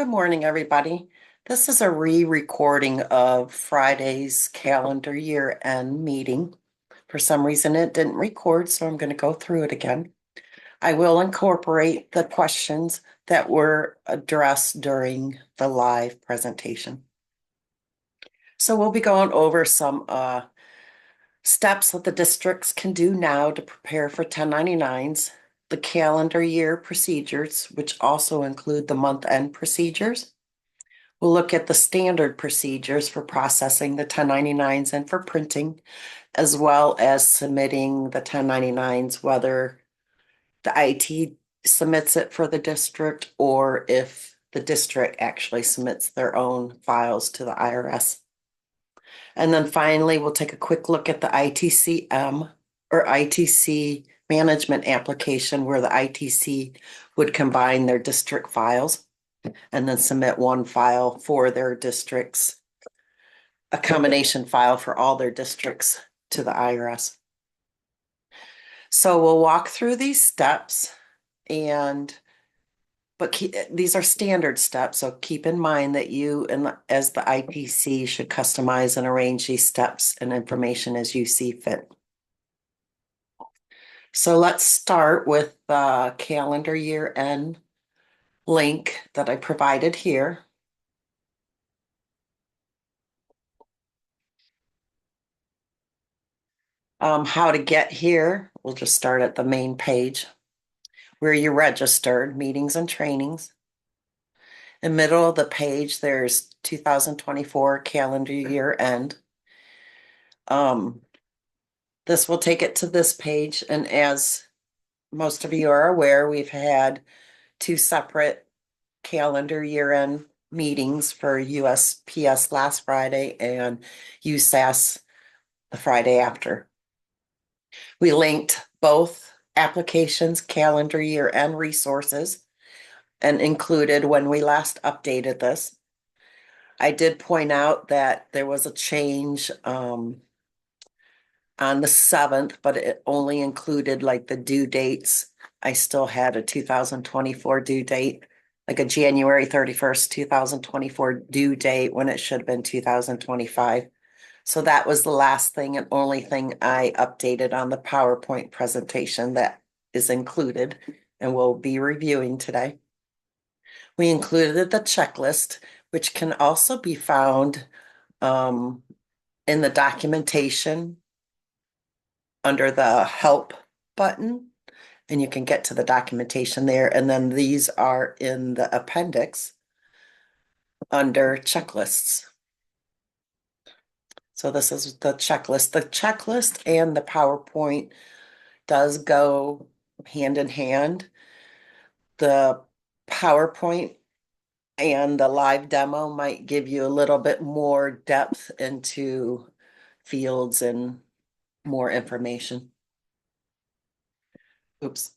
Good morning, everybody. This is a re-recording of Friday's calendar year-end meeting. For some reason, it didn't record, so I'm going to go through it again. I will incorporate the questions that were addressed during the live presentation. So we'll be going over some steps that the districts can do now to prepare for 1099s, the calendar year procedures, which also include the month-end procedures. We'll look at the standard procedures for processing the 1099s and for printing, as well as submitting the 1099s, whether the IT submits it for the district or if the district actually submits their own files to the IRS. And then finally, we'll take a quick look at the ITCM or ITC management application where the ITC would combine their district files and then submit one file for their districts, a combination file for all their districts to the IRS. So we'll walk through these steps but these are standard steps. So keep in mind that you and as the ITC should customize and arrange these steps and information as you see fit. So let's start with the calendar year end link that I provided here. How to get here, we'll just start at the main page where you registered, meetings and trainings. In the middle of the page, there's 2024 calendar year end. This will take it to this page, and as most of you are aware, we've had two separate calendar year end meetings for USPS last Friday and USAS the Friday after. We linked both applications, calendar year and resources, and included when we last updated this. I did point out that there was a change on the 7th, but it only included like the due dates. I still had a 2024 due date, like a January 31st, 2024 due date when it should have been 2025. So that was the last thing and only thing I updated on the PowerPoint presentation that is included and we'll be reviewing today. We included the checklist, which can also be found in the documentation under the help button, and you can get to the documentation there. And then these are in the appendix under checklists. So this is the checklist. The checklist and the PowerPoint does go hand in hand. The PowerPoint and the live demo might give you a little bit more depth into fields and more information. Oops.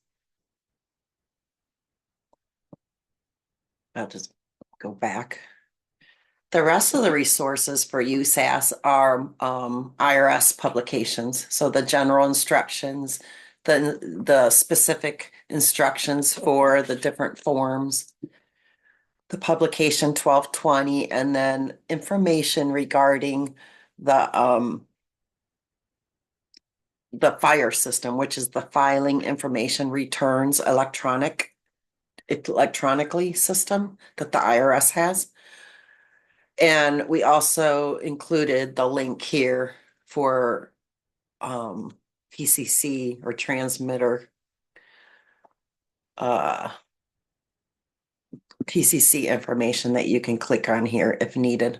I'll just go back. The rest of the resources for USAS are IRS publications. So the general instructions, the specific instructions for the different forms, the publication 1220, and then information regarding the FIRE system, which is the filing information returns electronically system that the IRS has. And we also included the link here for PCC or transmitter PCC information that you can click on here if needed.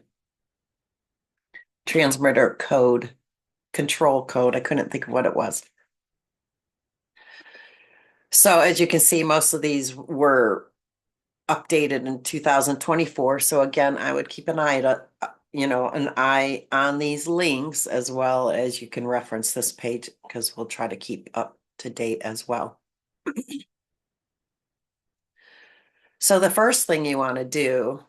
Transmitter code, control code. I couldn't think of what it was. So as you can see, most of these were updated in 2024. So again, I would keep an eye on these links, as well as you can reference this page because we'll try to keep up to date as well. So the first thing you want to do,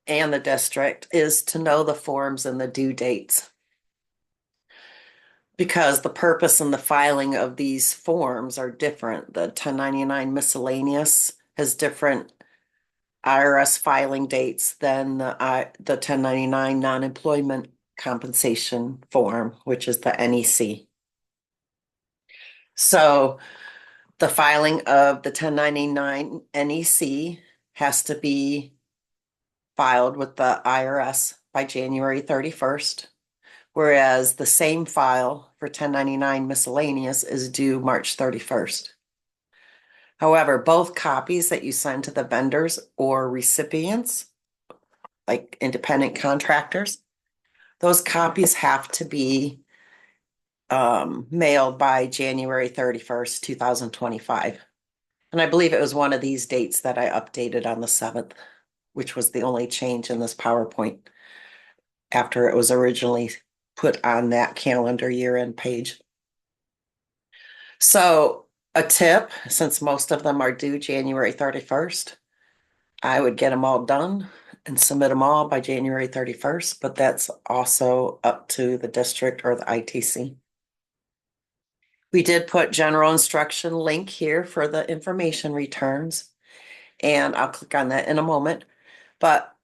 and the district, is to know the forms and the due dates, because the purpose and the filing of these forms are different. The 1099 miscellaneous has different IRS filing dates than the 1099 non-employment compensation form, which is the NEC. So the filing of the 1099 NEC has to be filed with the IRS by January 31st, whereas the same file for 1099 miscellaneous is due March 31st. However, both copies that you send to the vendors or recipients, like independent contractors, those copies have to be mailed by January 31st, 2025. And I believe it was one of these dates that I updated on the 7th, which was the only change in this PowerPoint after it was originally put on that calendar year-end page. So a tip, since most of them are due January 31st, I would get them all done and submit them all by January 31st, but that's also up to the district or the ITC. We did put general instruction link here for the information returns, and I'll click on that in a moment. But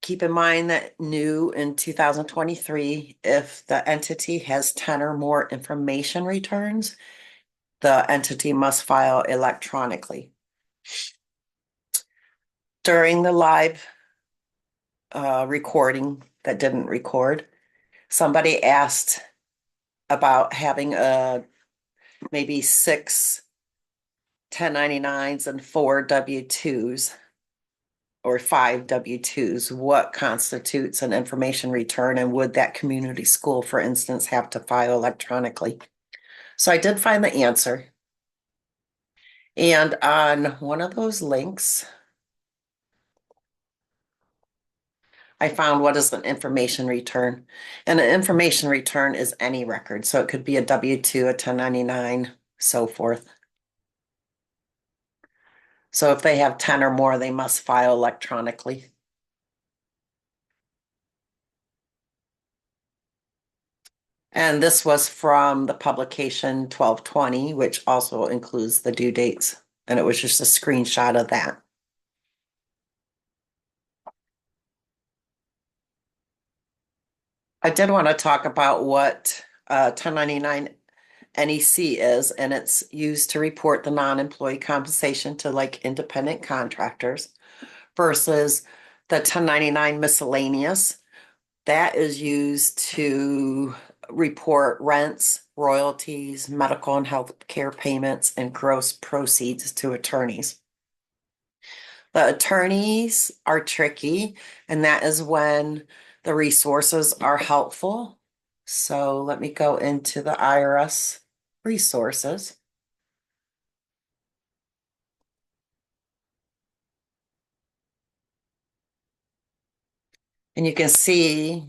keep in mind that new in 2023, if the entity has 10 or more information returns, the entity must file electronically. During the live recording that didn't record, somebody asked about having maybe 6 1099s and 4 W-2s or 5 W-2s. What constitutes an information return, and would that community school, for instance, have to file electronically? So I did find the answer. And on one of those links, I found what is an information return. And an information return is any record. So it could be a W-2, a 1099, so forth. So if they have 10 or more, they must file electronically. And this was from the publication 1220, which also includes the due dates. And it was just a screenshot of that. I did want to talk about what 1099 NEC is, and it's used to report the non-employee compensation to like independent contractors versus the 1099 miscellaneous. That is used to report rents, royalties, medical and health care payments, and gross proceeds to attorneys. The attorneys are tricky, and that is when the resources are helpful. So let me go into the IRS resources. And you can see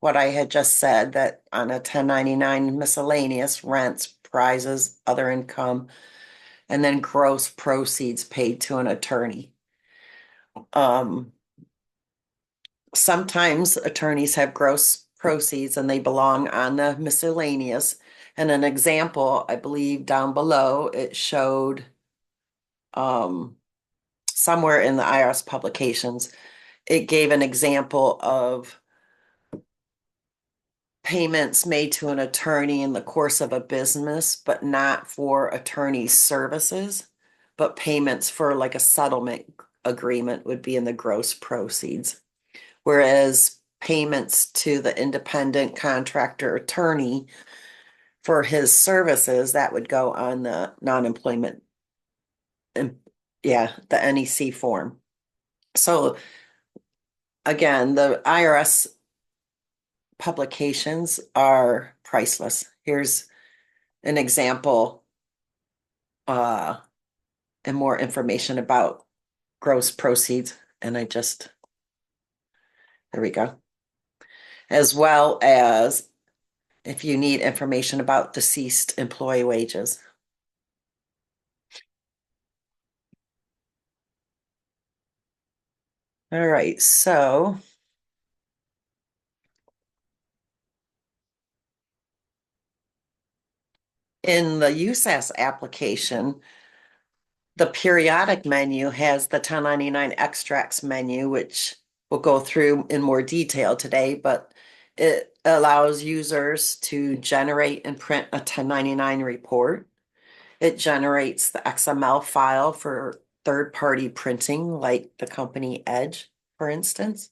what I had just said, that on a 1099 miscellaneous, rents, prizes, other income, and then gross proceeds paid to an attorney. Sometimes attorneys have gross proceeds and they belong on the miscellaneous. And an example, I believe down below, it showed somewhere in the IRS publications, it gave an example of payments made to an attorney in the course of a business, but not for attorney services, but payments for like a settlement agreement would be in the gross proceeds. Whereas payments to the independent contractor attorney for his services, that would go on the non-employment, yeah, the NEC form. So again, the IRS publications are priceless. Here's an example and more information about gross proceeds. And there we go. As well as if you need information about deceased employee wages. All right, so in the USAS application, The periodic menu has the 1099 extracts menu, which we'll go through in more detail today, but it allows users to generate and print a 1099 report. It generates the XML file for third-party printing, like the company Edge, for instance.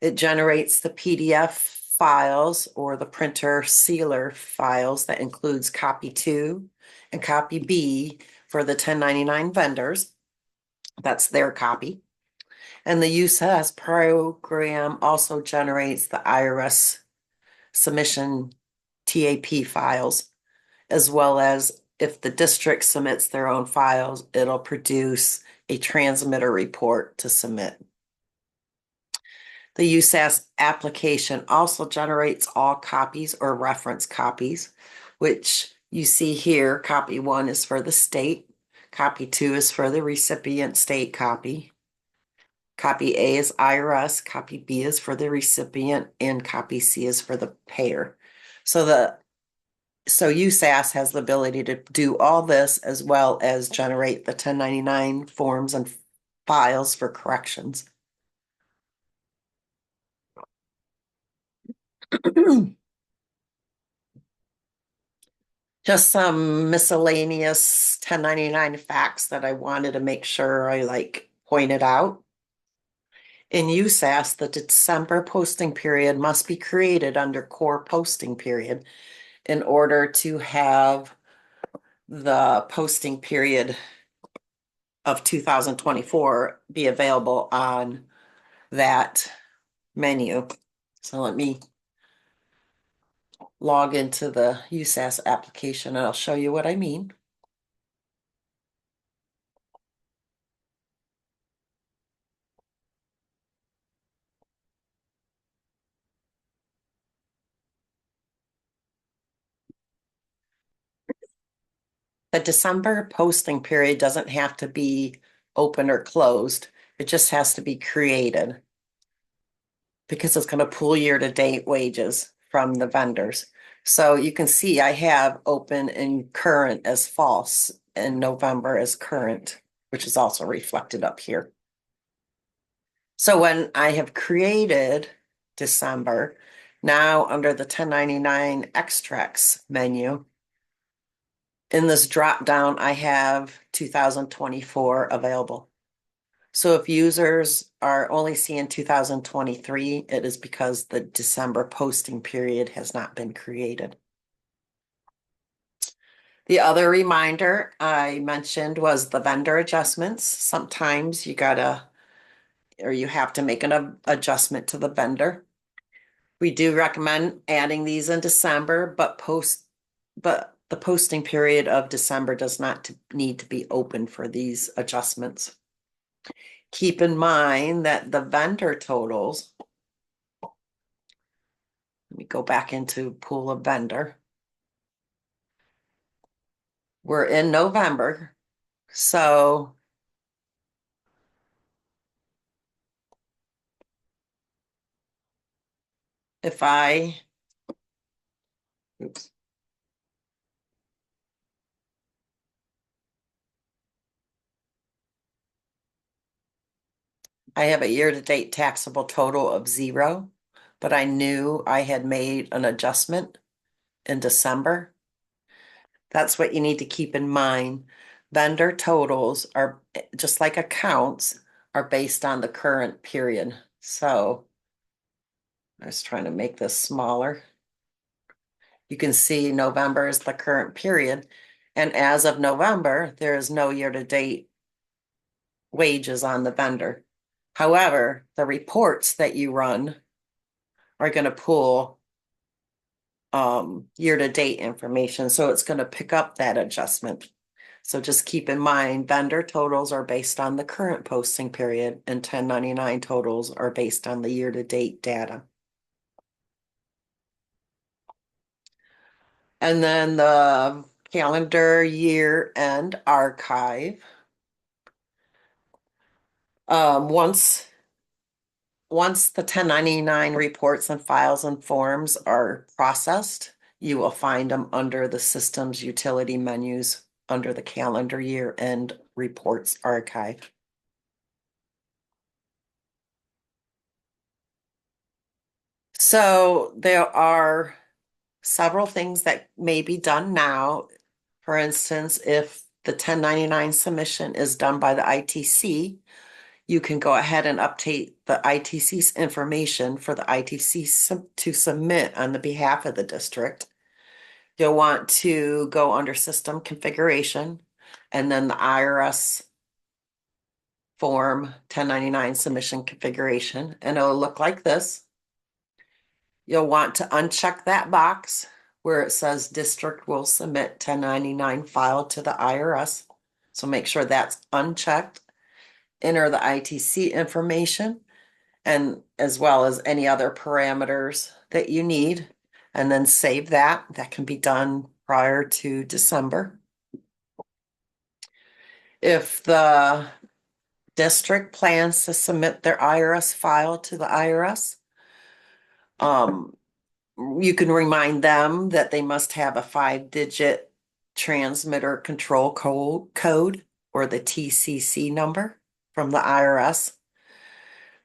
It generates the PDF files or the printer sealer files that includes copy 2 and copy B for the 1099 vendors. That's their copy. And the USAS program also generates the IRS submission TAP files, as well as if the district submits their own files, it'll produce a transmitter report to submit. The USAS application also generates all copies or reference copies, which you see here. Copy 1 is for the state. Copy 2 is for the recipient state copy. Copy A is IRS, copy B is for the recipient, and copy C is for the payer. So USAS has the ability to do all this as well as generate the 1099 forms and files for corrections. Just some miscellaneous 1099 facts that I wanted to make sure I pointed out. In USAS, the December posting period must be created under core posting period in order to have the posting period of 2024 be available on that menu. So let me log into the USAS application and I'll show you what I mean. The December posting period doesn't have to be open or closed. It just has to be created because it's going to pull year-to-date wages from the vendors. So you can see I have open and current as false and November as current, which is also reflected up here. So when I have created December, now under the 1099 extracts menu, in this drop down, I have 2024 available. So if users are only seeing 2023, it is because the December posting period has not been created. The other reminder I mentioned was the vendor adjustments. Sometimes you have to make an adjustment to the vendor. We do recommend adding these in December, but the posting period of December does not need to be open for these adjustments. Keep in mind that the vendor totals, let me go back into pool of vendor. We're in November, so if oops. I have a year-to-date taxable total of 0, but I knew I had made an adjustment in December. That's what you need to keep in mind. Vendor totals are just like accounts are based on the current period. So I was trying to make this smaller. You can see November is the current period. And as of November, there is no year-to-date wages on the vendor. However, the reports that you run are going to pull year-to-date information. So it's going to pick up that adjustment. So just keep in mind, vendor totals are based on the current posting period and 1099 totals are based on the year-to-date data. And then the calendar year end archive. Once the 1099 reports and files and forms are processed, you will find them under the system's utility menus under the calendar year end reports archive. So there are several things that may be done now. For instance, if the 1099 submission is done by the ITC, you can go ahead and update the ITC's information for the ITC to submit on the behalf of the district. You'll want to go under system configuration and then the IRS form 1099 submission configuration, and it'll look like this. You'll want to uncheck that box where it says district will submit 1099 file to the IRS. So make sure that's unchecked. Enter the ITC information and as well as any other parameters that you need, and then save that. That can be done prior to December. If the district plans to submit their IRS file to the IRS, you can remind them that they must have a 5-digit transmitter control code or the TCC number from the IRS.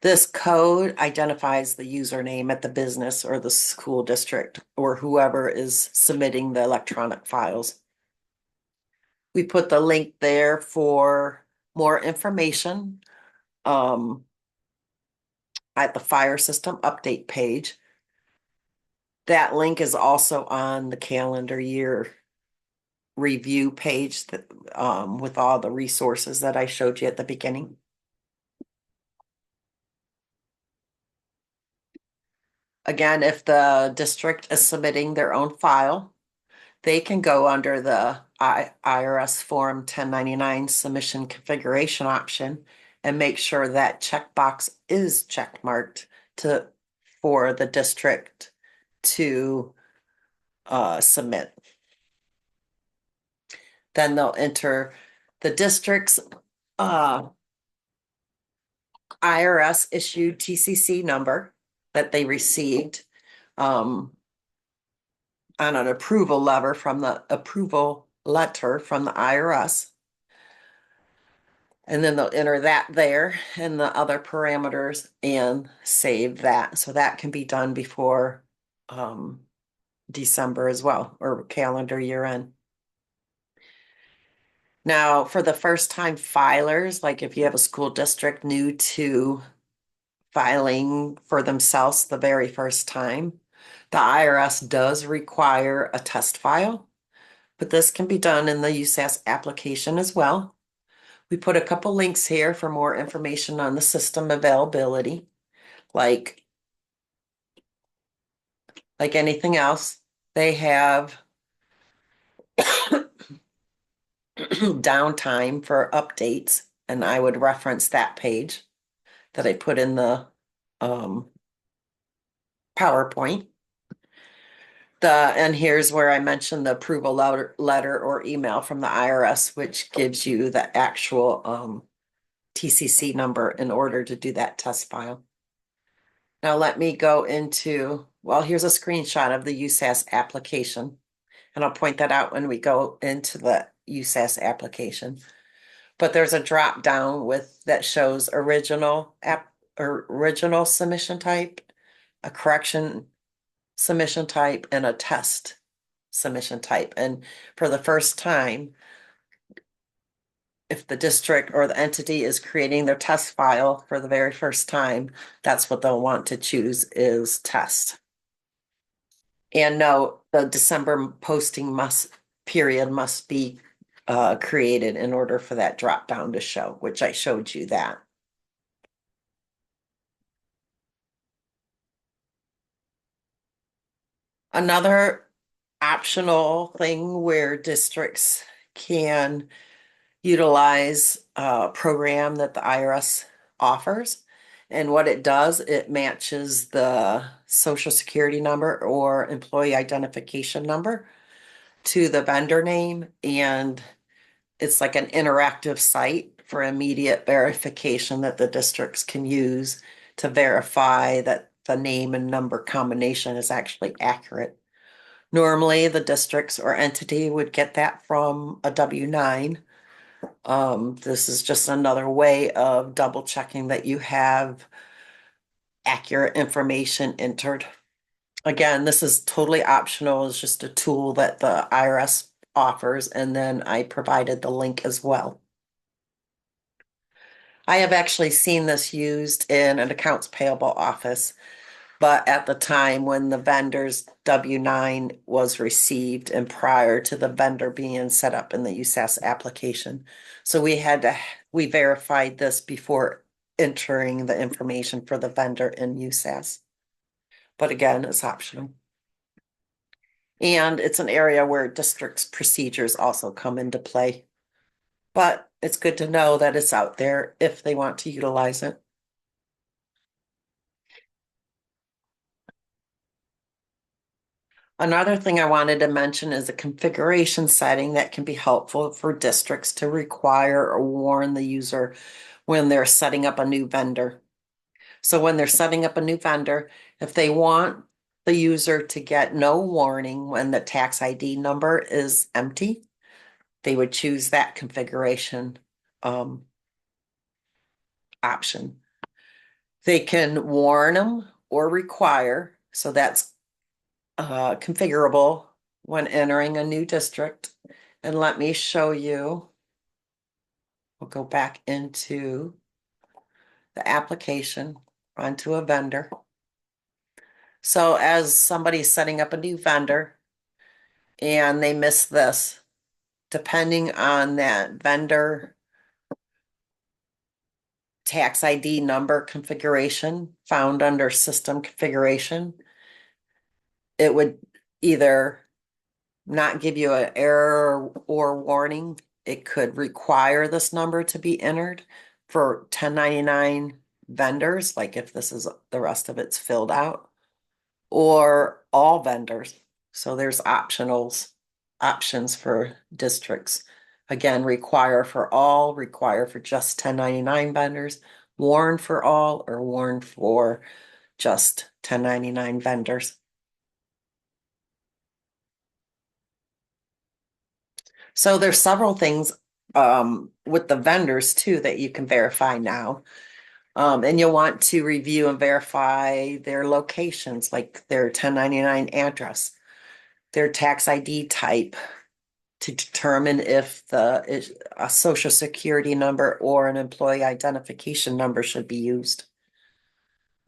This code identifies the username at the business or the school district or whoever is submitting the electronic files. We put the link there for more information at the fire system update page. That link is also on the calendar year review page that with all the resources that I showed you at the beginning. Again, if the district is submitting their own file, they can go under the IRS Form 1099 submission configuration option and make sure that checkbox is checkmarked for the district to submit. Then they'll enter the district's IRS issued TCC number that they received on an approval letter from the IRS. And then they'll enter that there and the other parameters and save that. So that can be done before December as well, or calendar year end. Now, for the first time filers, like if you have a school district new to filing for themselves the very first time, the IRS does require a test file, but this can be done in the USAS application as well. We put a couple links here for more information on the system availability. Like anything else, they have downtime for updates, and I would reference that page that I put in the PowerPoint. And here's where I mentioned the approval letter or email from the IRS, which gives you the actual TCC number in order to do that test file. Now let me go into, well, here's a screenshot of the USAS application, and I'll point that out when we go into the USAS application. But there's a drop down that shows original submission type, a correction submission type, and a test submission type. And for the first time, if the district or the entity is creating their test file for the very first time, that's what they'll want to choose is test. And no, the December posting period must be created in order for that drop down to show, which I showed you that. Another optional thing where districts can utilize a program that the IRS offers. And what it does, it matches the social security number or employee identification number to the vendor name. And it's like an interactive site for immediate verification that the districts can use to verify that the name and number combination is actually accurate. Normally, the districts or entity would get that from a W-9. This is just another way of double checking that you have accurate information entered. Again, this is totally optional. It's just a tool that the IRS offers, and then I provided the link as well. I have actually seen this used in an accounts payable office, but at the time when the vendor's W-9 was received and prior to the vendor being set up in the USAS application. So we verified this before entering the information for the vendor in USAS. But again, it's optional. And it's an area where district's procedures also come into play. But it's good to know that it's out there if they want to utilize it. Another thing I wanted to mention is a configuration setting that can be helpful for districts to require or warn the user when they're setting up a new vendor. So when they're setting up a new vendor, if they want the user to get no warning when the tax ID number is empty, they would choose that configuration option. They can warn them or require, so that's configurable when entering a new district. And let me show you. We'll go back into the application onto a vendor. So as somebody's setting up a new vendor and they miss this, depending on that vendor tax ID number configuration found under system configuration, it would either not give you an error or warning. It could require this number to be entered for 1099 vendors, like if this is the rest of it's filled out, or all vendors. So there's options for districts. Again, require for all, require for just 1099 vendors, warn for all, or warn for just 1099 vendors. So there's several things with the vendors too that you can verify now. And you'll want to review and verify their locations, like their 1099 address, their tax ID type to determine if a social security number or an employee identification number should be used.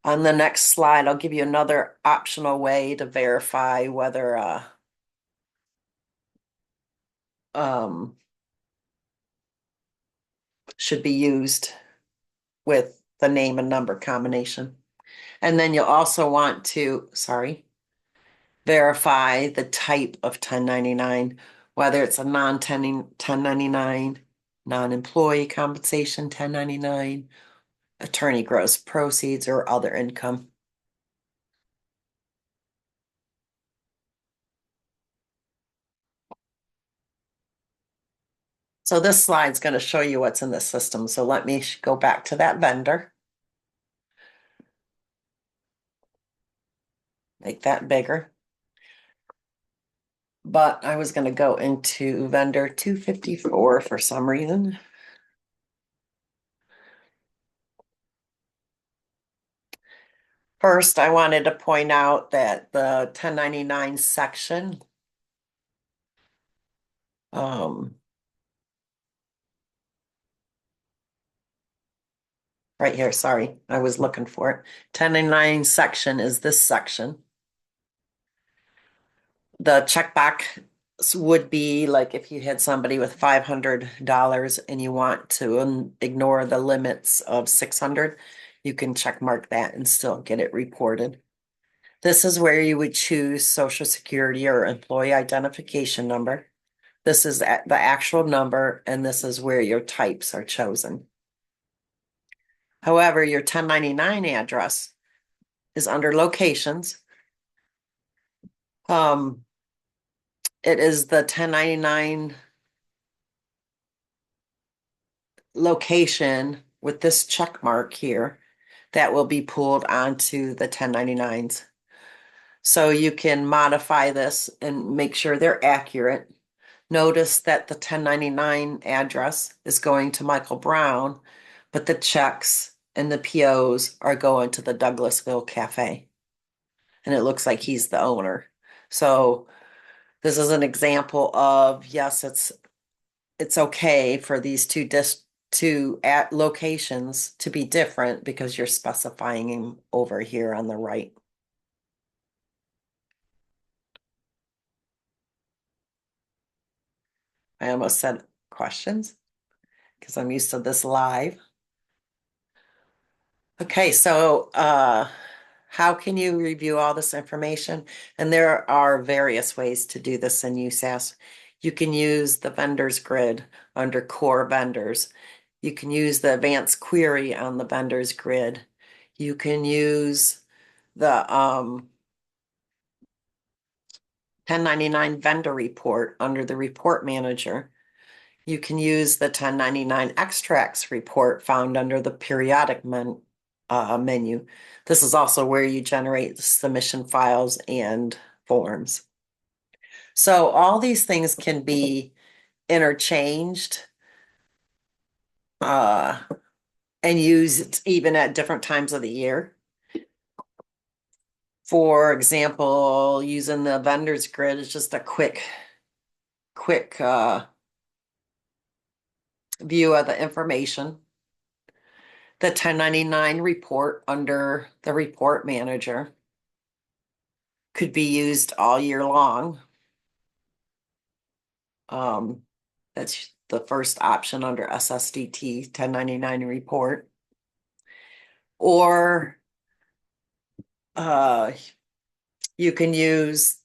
On the next slide, I'll give you another optional way to verify whether um, should be used with the name and number combination. And then you'll also want to, verify the type of 1099, whether it's a non-1099, non-employee compensation 1099, attorney gross proceeds, or other income. So this slide's going to show you what's in the system. So let me go back to that vendor. Make that bigger. But I was going to go into vendor 254 for some reason. First, I wanted to point out that the 1099 section right here, sorry, I was looking for it. 1099 section is this section. The checkbox would be like if you had somebody with $500 and you want to ignore the limits of 600, you can check mark that and still get it reported. This is where you would choose Social Security or employee identification number. This is the actual number, and this is where your types are chosen. However, your 1099 address is under locations. It is the 1099 location with this check mark here that will be pulled onto the 1099s. So you can modify this and make sure they're accurate. Notice that the 1099 address is going to Michael Brown, but the checks and the POs are going to the Douglasville Cafe. And it looks like he's the owner. So this is an example of, yes, it's okay for these two at locations to be different because you're specifying him over here on the right. I almost said questions because I'm used to this live. Okay, so how can you review all this information? And there are various ways to do this in USAS. You can use the vendors grid under core vendors. You can use the advanced query on the vendors grid. You can use the 1099 vendor report under the report manager. You can use the 1099 extracts report found under the periodic menu. This is also where you generate the submission files and forms. So all these things can be interchanged uh, and used even at different times of the year. For example, using the vendors grid is just a quick view of the information. The 1099 report under the report manager could be used all year long. That's the first option under SSDT 1099 report. Or you can use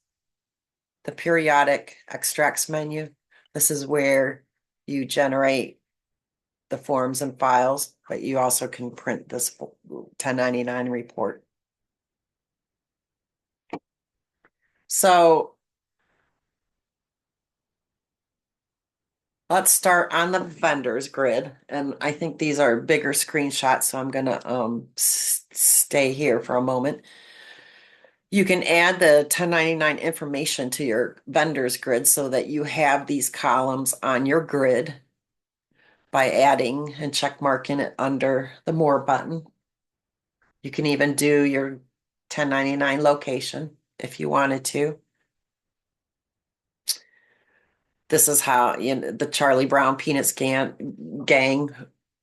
the periodic extracts menu. This is where you generate the forms and files, but you also can print this 1099 report. So let's start on the vendors grid. And I think these are bigger screenshots, so I'm gonna stay here for a moment. You can add the 1099 information to your vendors grid so that you have these columns on your grid by adding and check marking it under the More button. You can even do your 1099 location if you wanted to. This is how, you know, the Charlie Brown Peanuts gang.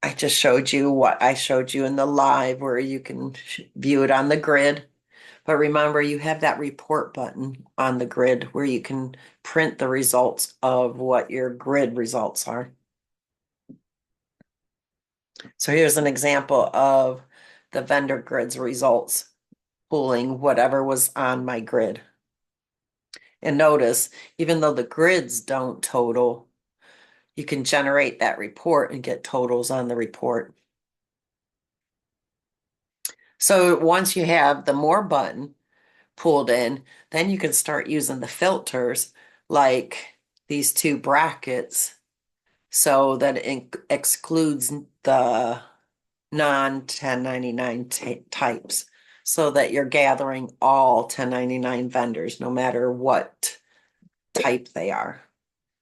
I just showed you what I showed you in the live where you can view it on the grid. But remember, you have that report button on the grid where you can print the results of what your grid results are. So here's an example of the vendor grid's results, pulling whatever was on my grid. And notice, even though the grids don't total, you can generate that report and get totals on the report. So once you have the More button pulled in, then you can start using the filters like these two brackets so that it excludes the non-1099 types so that you're gathering all 1099 vendors, no matter what type they are.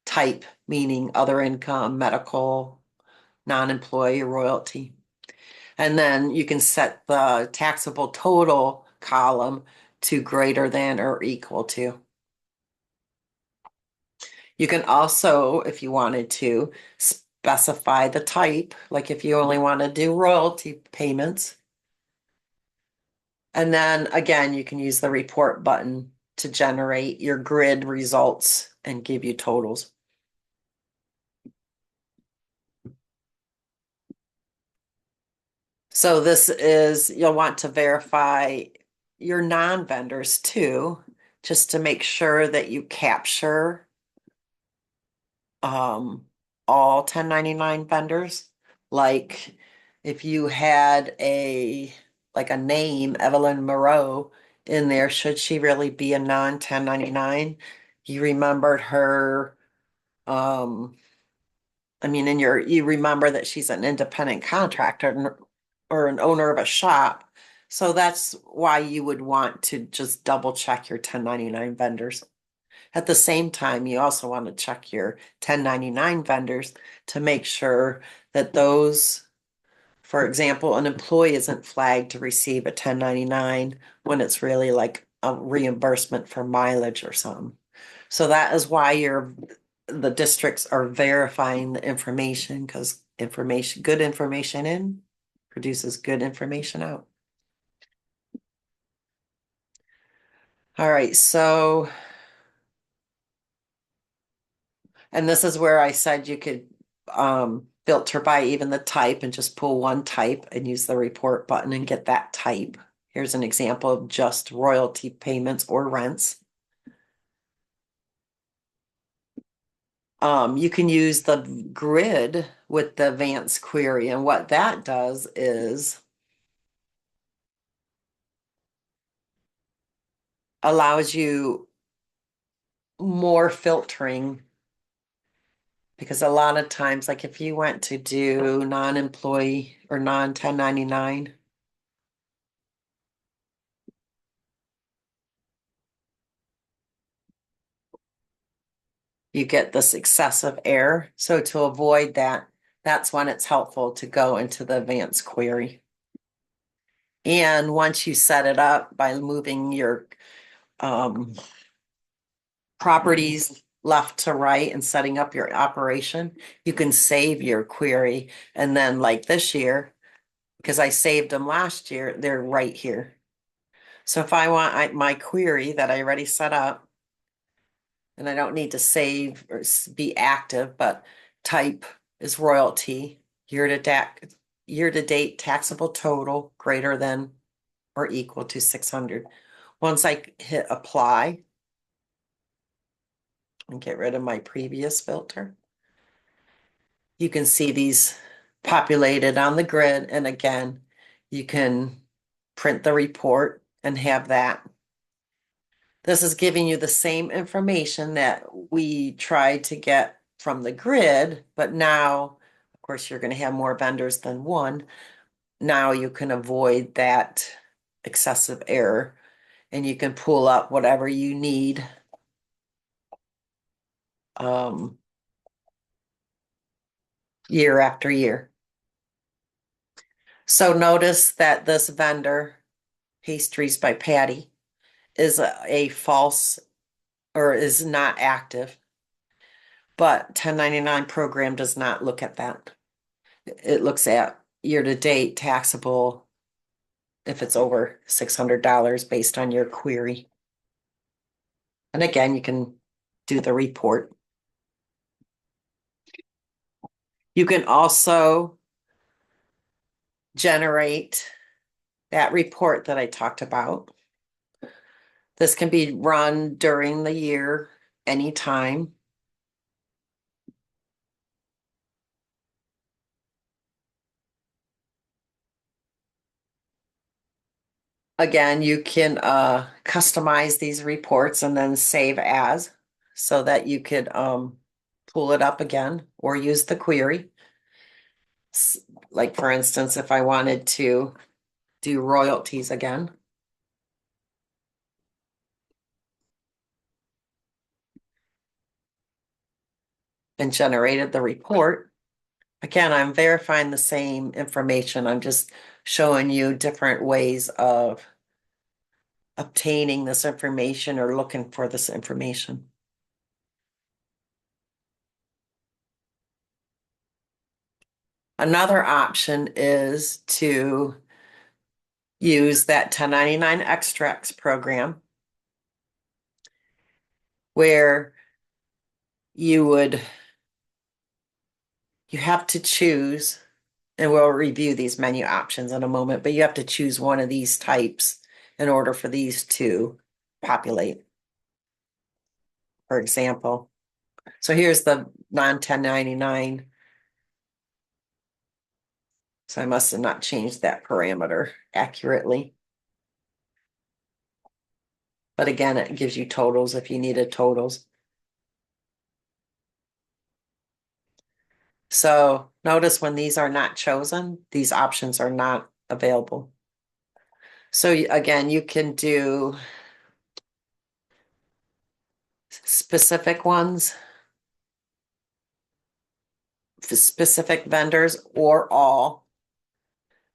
Type meaning other income, medical, non-employee, royalty. And then you can set the taxable total column to greater than or equal to. You can also, if you wanted to, specify the type, like if you only want to do royalty payments. And then again, you can use the report button to generate your grid results and give you totals. So this is, you'll want to verify your non-vendors too, just to make sure that you capture all 1099 vendors. Like if you had like a name, Evelyn Moreau, in there, should she really be a non-1099? You remembered her, I mean, you remember that she's an independent contractor or an owner of a shop. So that's why you would want to just double check your 1099 vendors. At the same time, you also want to check your 1099 vendors to make sure that those, for example, an employee isn't flagged to receive a 1099 when it's really like a reimbursement for mileage or something. So that is why the districts are verifying the information, because good information in produces good information out. All right, so, and this is where I said you could filter by even the type and just pull one type and use the report button and get that type. Here's an example of just royalty payments or rents. You can use the grid with the advanced query, and what that does is allows you more filtering, because a lot of times, like if you went to do non-employee or non-1099, you get this excessive error. So to avoid that, that's when it's helpful to go into the advanced query. And once you set it up by moving your properties left to right and setting up your operation, you can save your query. And then like this year, because I saved them last year, they're right here. So if I want my query that I already set up, and I don't need to save or be active, but type is royalty, year to date taxable total greater than or equal to 600. Once I hit apply and get rid of my previous filter, you can see these populated on the grid. And again, you can print the report and have that. This is giving you the same information that we tried to get from the grid, but now, of course, you're going to have more vendors than one. Now you can avoid that excessive error and you can pull up whatever you need. Um, Year after year. So notice that this vendor, Pastries by Patty, is a false or is not active, but 1099 program does not look at that. It looks at year to date taxable if it's over $600 based on your query. And again, you can do the report. You can also generate that report that I talked about. This can be run during the year, anytime. Again, you can customize these reports and then save as so that you could pull it up again or use the query. Like for instance, if I wanted to do royalties again. And generated the report. Again, I'm verifying the same information. I'm just showing you different ways of obtaining this information or looking for this information. Another option is to use that 1099 extracts program where you have to choose, and we'll review these menu options in a moment, but you have to choose one of these types in order for these to populate. For example, so here's the non-1099. So I must have not changed that parameter accurately. But again, it gives you totals if you needed totals. So notice when these are not chosen, these options are not available. So again, you can do specific ones, specific vendors, or all.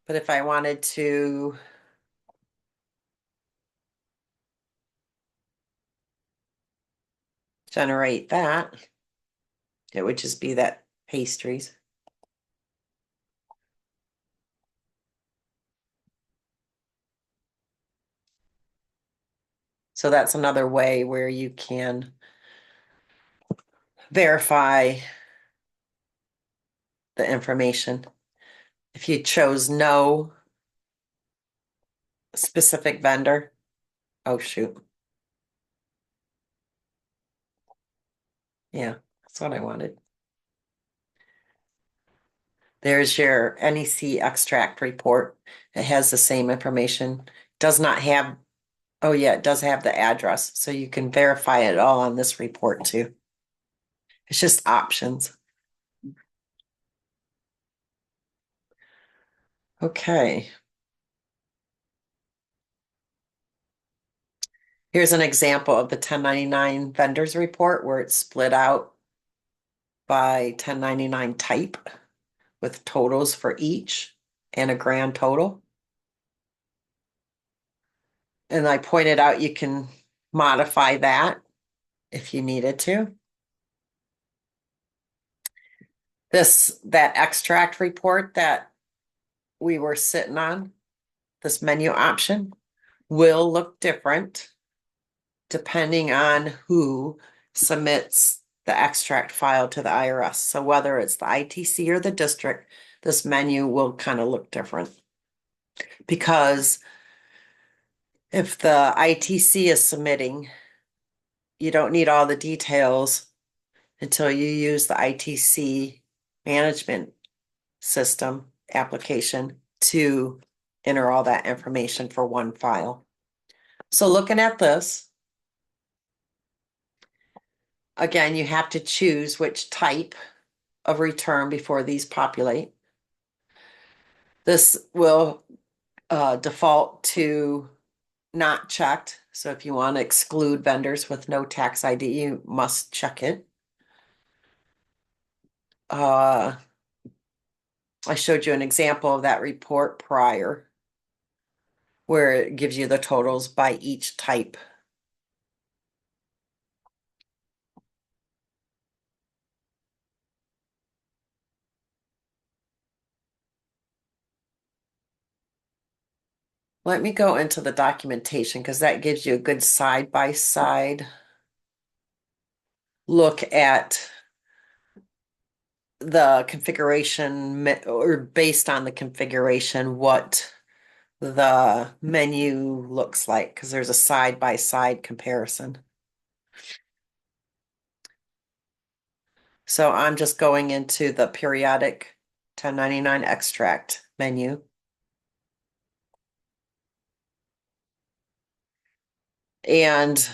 But if I wanted to generate that, it would just be that pastries. So that's another way where you can verify the information. If you chose no specific vendor, oh shoot. Yeah, that's what I wanted. There's your NEC extract report. It has the same information. Does not have, oh yeah, it does have the address, so you can verify it all on this report too. It's just options. Okay. Here's an example of the 1099 vendors report where it's split out by 1099 type with totals for each and a grand total. And I pointed out you can modify that if you needed to. That extract report that we were sitting on, this menu option, will look different depending on who submits the extract file to the IRS. So whether it's the ITC or the district, this menu will kind of look different. Because if the ITC is submitting, you don't need all the details until you use the ITC management system application to enter all that information for one file. So looking at this, again, you have to choose which type of return before these populate. This will default to not checked. So if you want to exclude vendors with no tax ID, you must check it. I showed you an example of that report prior where it gives you the totals by each type. Let me go into the documentation because that gives you a good side-by-side look at the configuration or based on the configuration, what the menu looks like because there's a side-by-side comparison. So I'm just going into the periodic 1099 extract menu. And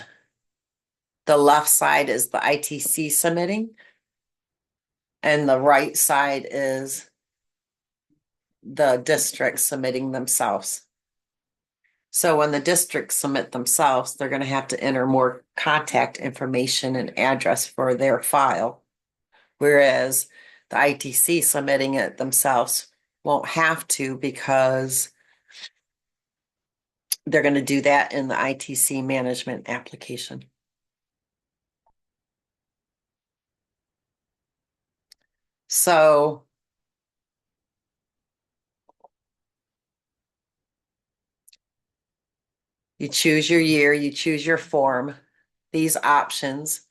the left side is the ITC submitting. And the right side is the districts submitting themselves. So when the districts submit themselves, they're going to have to enter more contact information and address for their file. Whereas the ITC submitting it themselves won't have to because they're going to do that in the ITC management application. So you choose your year, you choose your form, these options,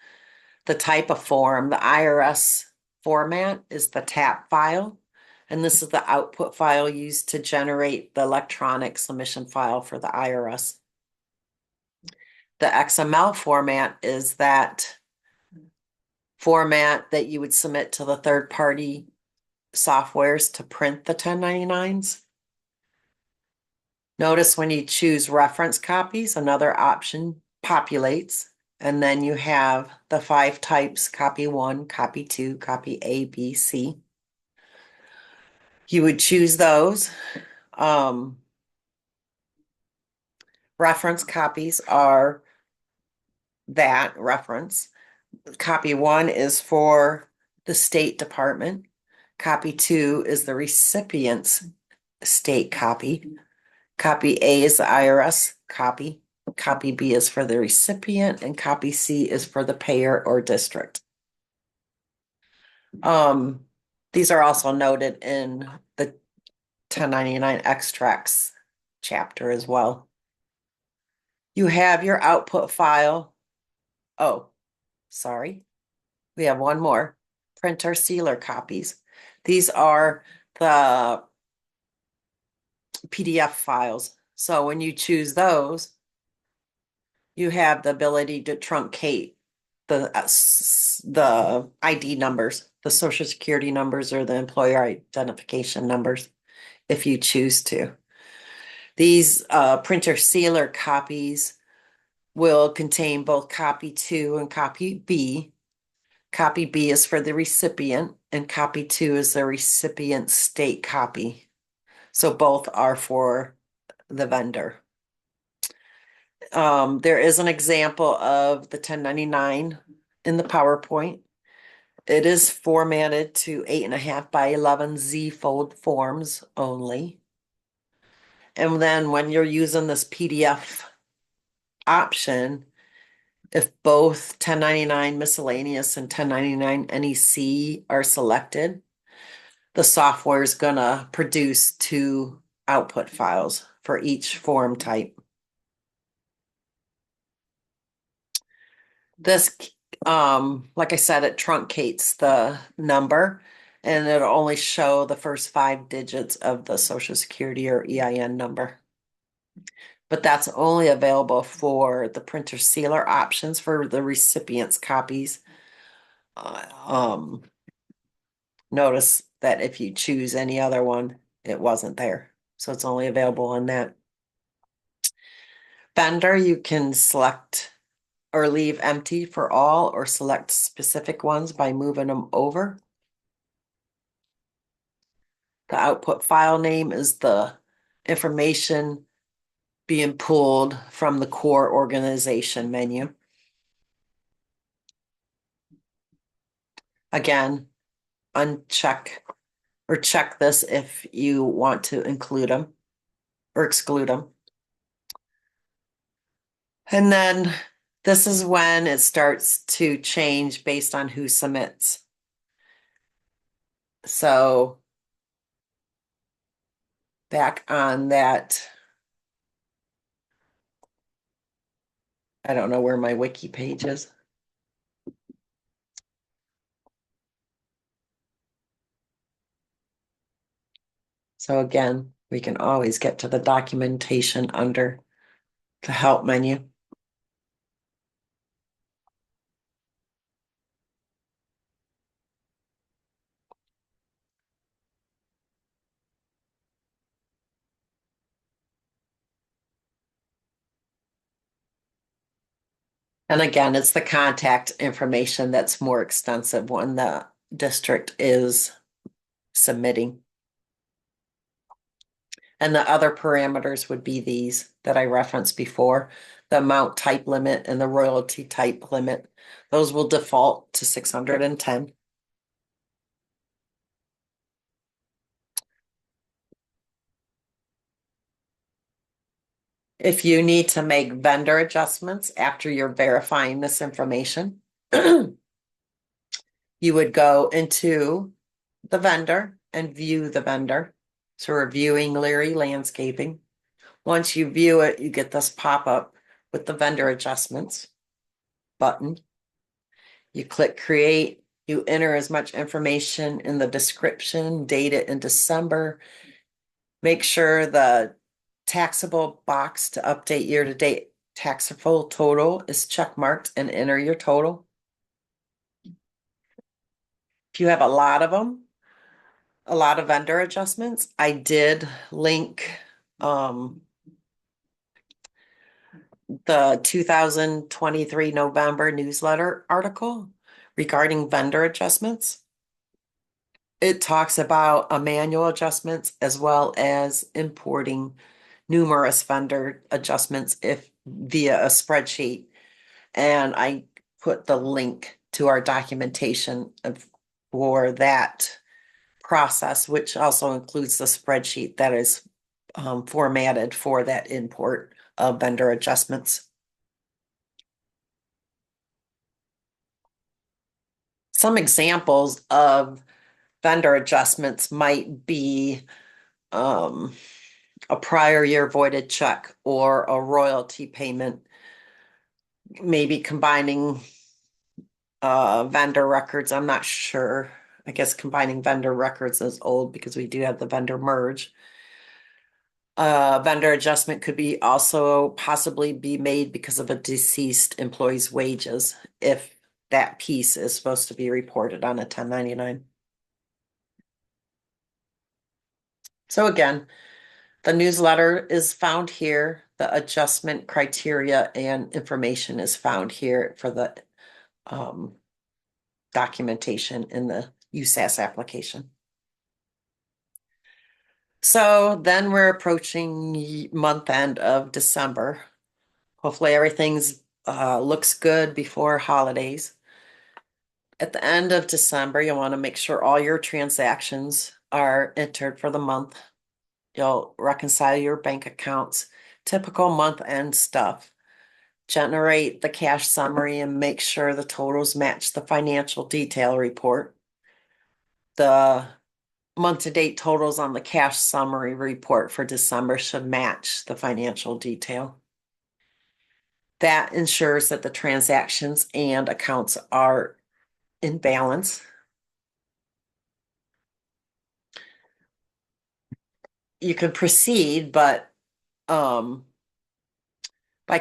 the type of form, the IRS format is the TAP file. And this is the output file used to generate the electronic submission file for the IRS. The XML format is that format that you would submit to the third-party softwares to print the 1099s. Notice when you choose reference copies, another option populates, and then you have the 5 types, copy 1, copy 2, copy A, B, C. You would choose those. Reference copies are that reference. Copy 1 is for the State Department. Copy 2 is the recipient's state copy. Copy A is the IRS copy. Copy B is for the recipient, and copy C is for the payer or district. These are also noted in the 1099 extracts chapter as well. You have your output file. Oh, sorry. We have one more. Printer sealer copies. These are the PDF files. So when you choose those, you have the ability to truncate the ID numbers, the social security numbers or the employer identification numbers if you choose to. These printer sealer copies will contain both copy 2 and copy B. Copy B is for the recipient and copy 2 is the recipient's state copy. So both are for the vendor. There is an example of the 1099 in the PowerPoint. It is formatted to 8.5 by 11 Z fold forms only. And then when you're using this PDF option, if both 1099 miscellaneous and 1099 NEC are selected, the software is going to produce 2 output files for each form type. This, like I said, it truncates the number and it'll only show the first 5 digits of the Social Security or EIN number. But that's only available for the printer sealer options for the recipient's copies. Notice that if you choose any other one, it wasn't there. So it's only available on that. Vendor, you can select or leave empty for all or select specific ones by moving them over. The output file name is the information being pulled from the core organization menu. Again, uncheck or check this if you want to include them or exclude them. And then this is when it starts to change based on who submits. So back on that, I don't know where my wiki page is. So again, we can always get to the documentation under the help menu. And again, it's the contact information that's more extensive when the district is submitting. And the other parameters would be these that I referenced before, the amount type limit and the royalty type limit. Those will default to 610. If you need to make vendor adjustments after you're verifying this information, you would go into the vendor and view the vendor. So we're viewing Leary Landscaping. Once you view it, you get this pop-up with the vendor adjustments button. You click create, you enter as much information in the description, date it in December. Make sure the taxable box to update year-to-date taxable total is check marked and enter your total. If you have a lot of them, a lot of vendor adjustments, I did link the 2023 November newsletter article regarding vendor adjustments. It talks about manual adjustments as well as importing numerous vendor adjustments if via a spreadsheet. And I put the link to our documentation for that process, which also includes the spreadsheet that is formatted for that import of vendor adjustments. Some examples of vendor adjustments might be a prior year voided check or a royalty payment, maybe combining vendor records. I'm not sure. I guess combining vendor records is old because we do have the vendor merge. Vendor adjustment could be also possibly be made because of a deceased employee's wages if that piece is supposed to be reported on a 1099. So again, the newsletter is found here. The adjustment criteria and information is found here for the documentation in the USAS application. So then we're approaching month end of December. Hopefully everything's looks good before holidays. At the end of December, you want to make sure all your transactions are entered for the month. You'll reconcile your bank accounts, typical month end stuff. Generate the cash summary and make sure the totals match the financial detail report. The month-to-date totals on the cash summary report for December should match the financial detail. That ensures that the transactions and accounts are in balance. You can proceed, but by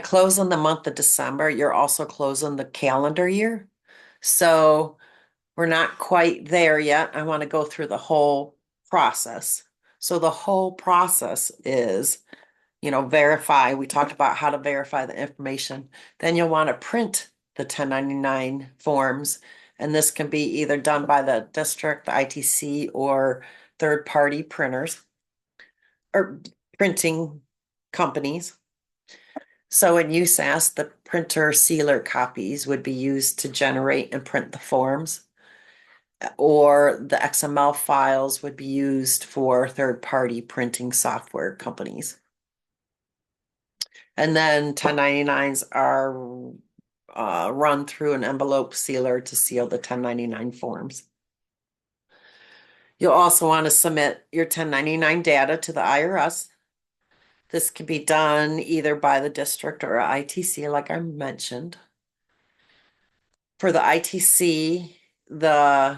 closing the month of December, you're also closing the calendar year. So we're not quite there yet. I want to go through the whole process. So the whole process is, verify. We talked about how to verify the information. Then you'll want to print the 1099 forms. And this can be either done by the district, the ITC, or third-party printers or printing companies. So in USAS, the printer sealer copies would be used to generate and print the forms, or the XML files would be used for third-party printing software companies. And then 1099s are run through an envelope sealer to seal the 1099 forms. You'll also want to submit your 1099 data to the IRS. This can be done either by the district or ITC, like I mentioned. For the ITC, the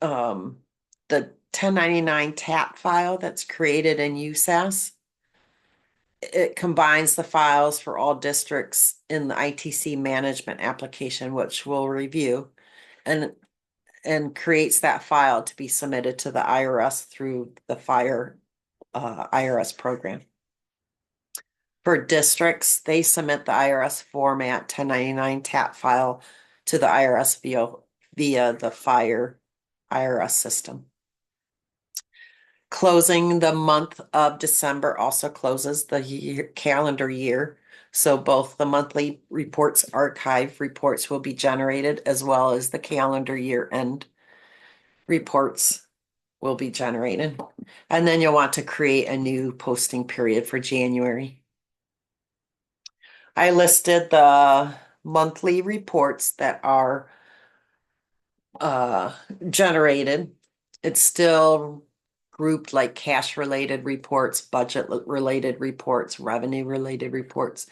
1099 TAP file that's created in USAS, it combines the files for all districts in the ITC management application, which we'll review, and creates that file to be submitted to the IRS through the IRS program. For districts, they submit the IRS format 1099 TAP file to the IRS via the IRS system. Closing the month of December also closes the calendar year. So both the monthly reports, archive reports will be generated, as well as the calendar year end reports will be generated. And then you'll want to create a new posting period for January. I listed the monthly reports that are generated. It's still grouped like cash related reports, budget related reports, revenue related reports.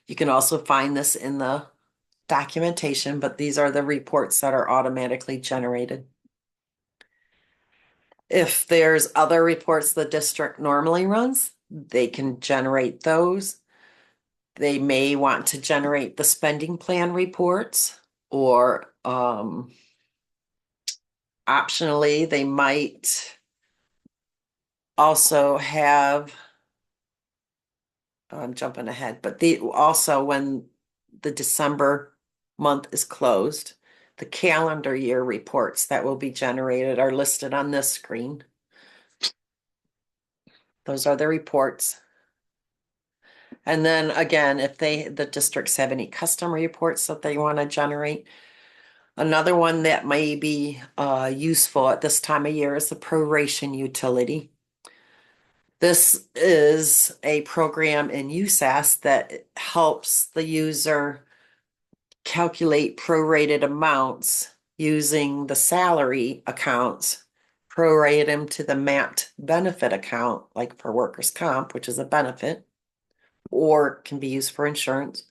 You can also find this in the documentation, but these are the reports that are automatically generated. If there's other reports the district normally runs, they can generate those. They may want to generate the spending plan reports, or optionally, they might also have, I'm jumping ahead, but also when the December month is closed, the calendar year reports that will be generated are listed on this screen. Those are the reports. And then again, if the districts have any custom reports that they want to generate. Another one that may be useful at this time of year is the proration utility. This is a program in USAS that helps the user calculate prorated amounts using the salary accounts, prorate them to the mapped benefit account, like for workers' comp, which is a benefit, or can be used for insurance.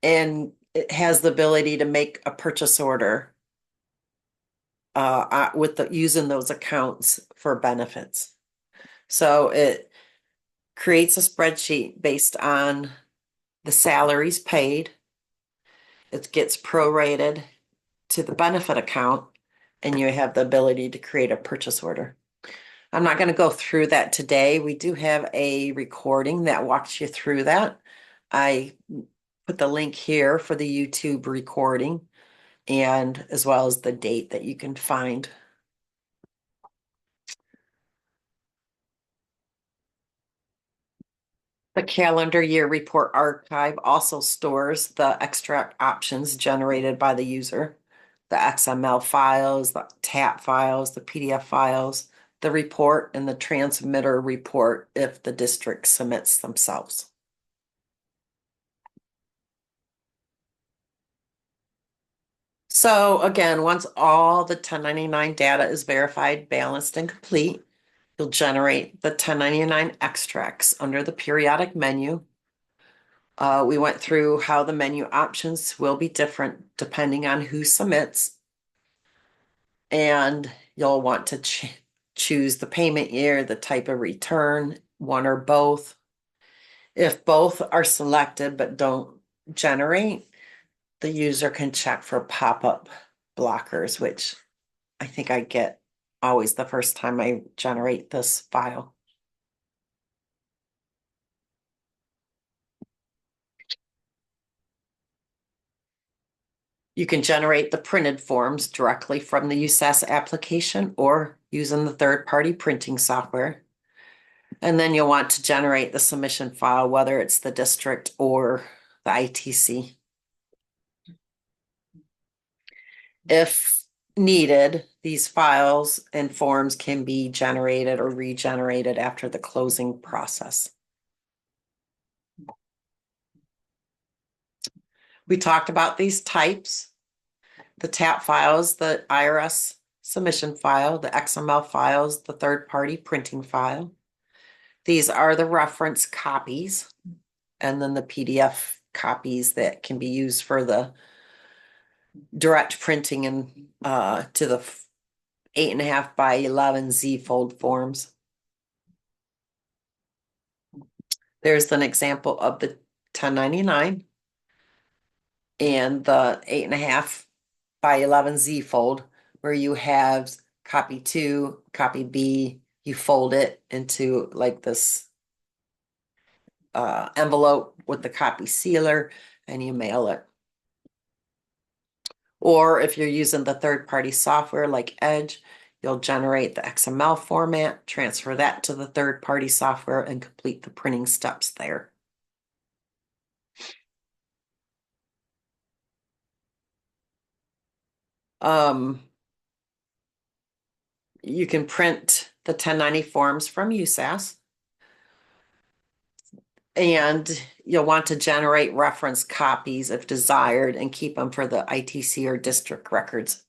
And it has the ability to make a purchase order with using those accounts for benefits. So it creates a spreadsheet based on the salaries paid. It gets prorated to the benefit account, and you have the ability to create a purchase order. I'm not going to go through that today. We do have a recording that walks you through that. I put the link here for the YouTube recording, and as well as the date that you can find. The calendar year report archive also stores the extract options generated by the user, the XML files, the TAP files, the PDF files, the report, and the transmitter report if the district submits themselves. So again, once all the 1099 data is verified, balanced, and complete, you'll generate the 1099 extracts under the periodic menu. We went through how the menu options will be different depending on who submits. And you'll want to choose the payment year, the type of return, one or both. If both are selected but don't generate, the user can check for pop-up blockers, which I think I get always the first time I generate this file. You can generate the printed forms directly from the USAS application or using the third-party printing software. And then you'll want to generate the submission file, whether it's the district or the ITC. If needed, these files and forms can be generated or regenerated after the closing process. We talked about these types, the TAP files, the IRS submission file, the XML files, the third-party printing file. These are the reference copies, and then the PDF copies that can be used for the direct printing and to the 8.5 by 11 Z fold forms. There's an example of the 1099 and the 8.5 by 11 Z fold, where you have copy 2, copy B, you fold it into like this envelope with the copy sealer and you mail it. Or if you're using the third-party software like Edge, you'll generate the XML format, transfer that to the third-party software, and complete the printing steps there. You can print the 1090 forms from USAS. And you'll want to generate reference copies if desired and keep them for the ITC or district records.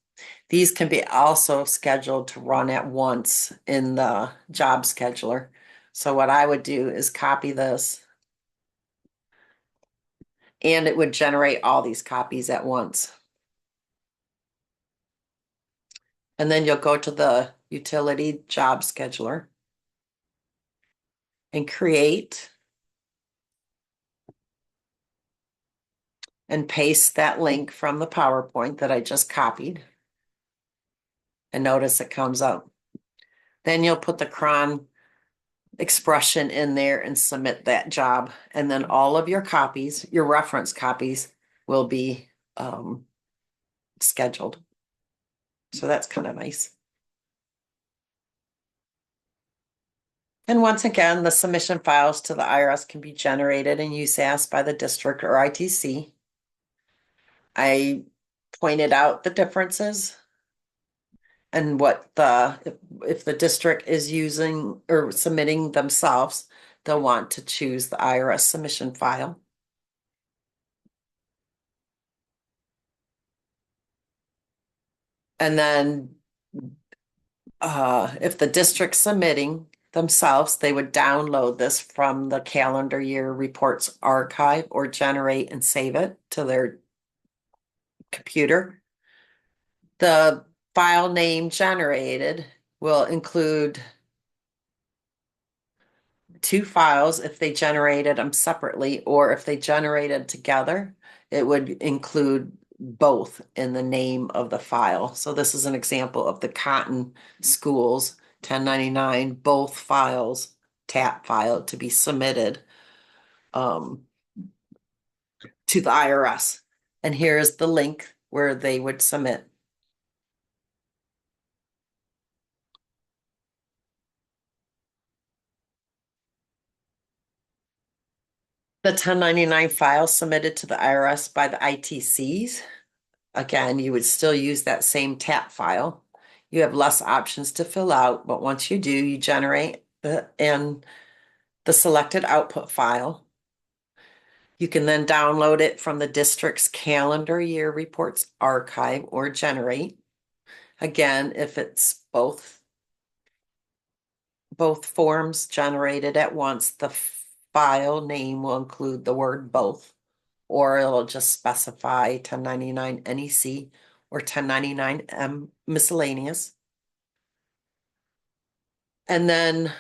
These can be also scheduled to run at once in the job scheduler. So what I would do is copy this, and it would generate all these copies at once. And then you'll go to the utility job scheduler and create and paste that link from the PowerPoint that I just copied. And notice it comes up. Then you'll put the cron expression in there and submit that job. And then all of your copies, your reference copies, will be scheduled. So that's kind of nice. And once again, the submission files to the IRS can be generated in USAS by the district or ITC. I pointed out the differences and what if the district is using or submitting themselves, they'll want to choose the IRS submission file. And then if the district's submitting themselves, they would download this from the calendar year reports archive or generate and save it to their computer. The file name generated will include two files if they generated them separately, or if they generated together, it would include both in the name of the file. So this is an example of the Cotton Schools 1099, both files, TAP file to be submitted to the IRS. And here's the link where they would submit. The 1099 file submitted to the IRS by the ITCs. Again, you would still use that same TAP file. You have less options to fill out, but once you do, you generate the selected output file. You can then download it from the district's calendar year reports archive or generate. Again, if it's both forms generated at once, the file name will include the word both, or it'll just specify 1099 NEC or 1099 miscellaneous. And then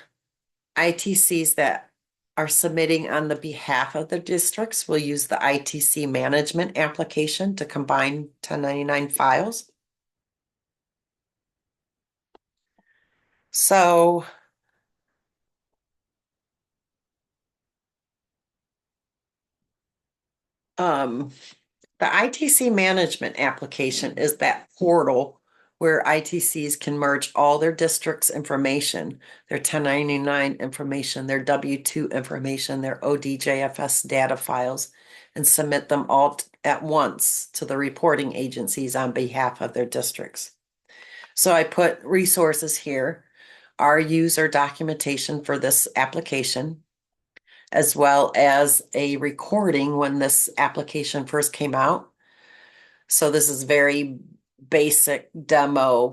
ITCs that are submitting on the behalf of the districts will use the ITC management application to combine 1099 files. So the ITC management application is that portal where ITCs can merge all their districts' information, their 1099 information, their W-2 information, their ODJFS data files, and submit them all at once to the reporting agencies on behalf of their districts. So I put resources here, our user documentation for this application, as well as a recording when this application first came out. So this is very basic demo,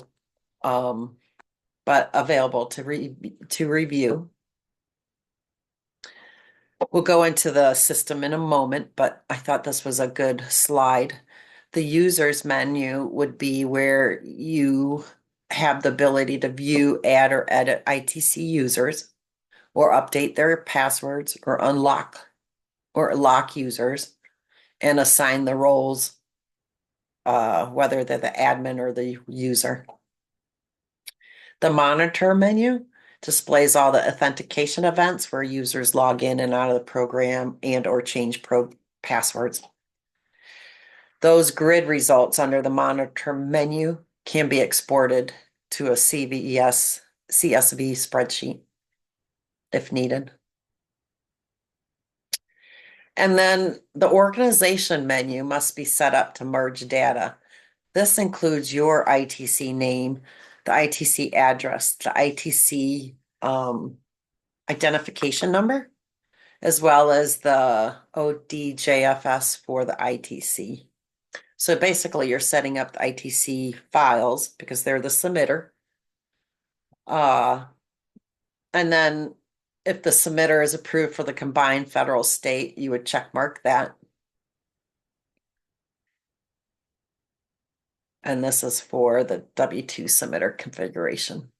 but available to review. We'll go into the system in a moment, but I thought this was a good slide. The users menu would be where you have the ability to view, add, or edit ITC users, or update their passwords, or unlock or lock users, and assign the roles, whether they're the admin or the user. The monitor menu displays all the authentication events where users log in and out of the program and or change passwords. Those grid results under the monitor menu can be exported to a CSV spreadsheet if needed. And then the organization menu must be set up to merge data. This includes your ITC name, the ITC address, the ITC identification number, as well as the ODJFS for the ITC. So basically you're setting up the ITC files because they're the submitter. And then if the submitter is approved for the combined federal state, you would check mark that. And this is for the W-2 submitter configuration.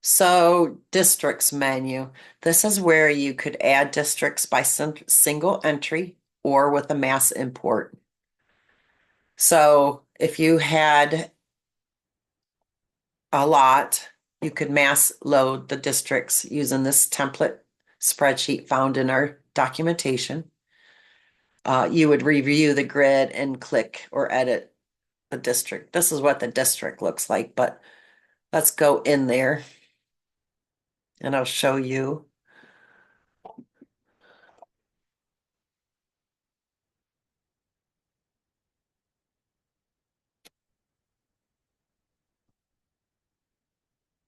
So districts menu, this is where you could add districts by single entry or with a mass import. So if you had a lot, you could mass load the districts using this template spreadsheet found in our documentation. You would review the grid and click or edit the district. This is what the district looks like, but let's go in there. and I'll show you.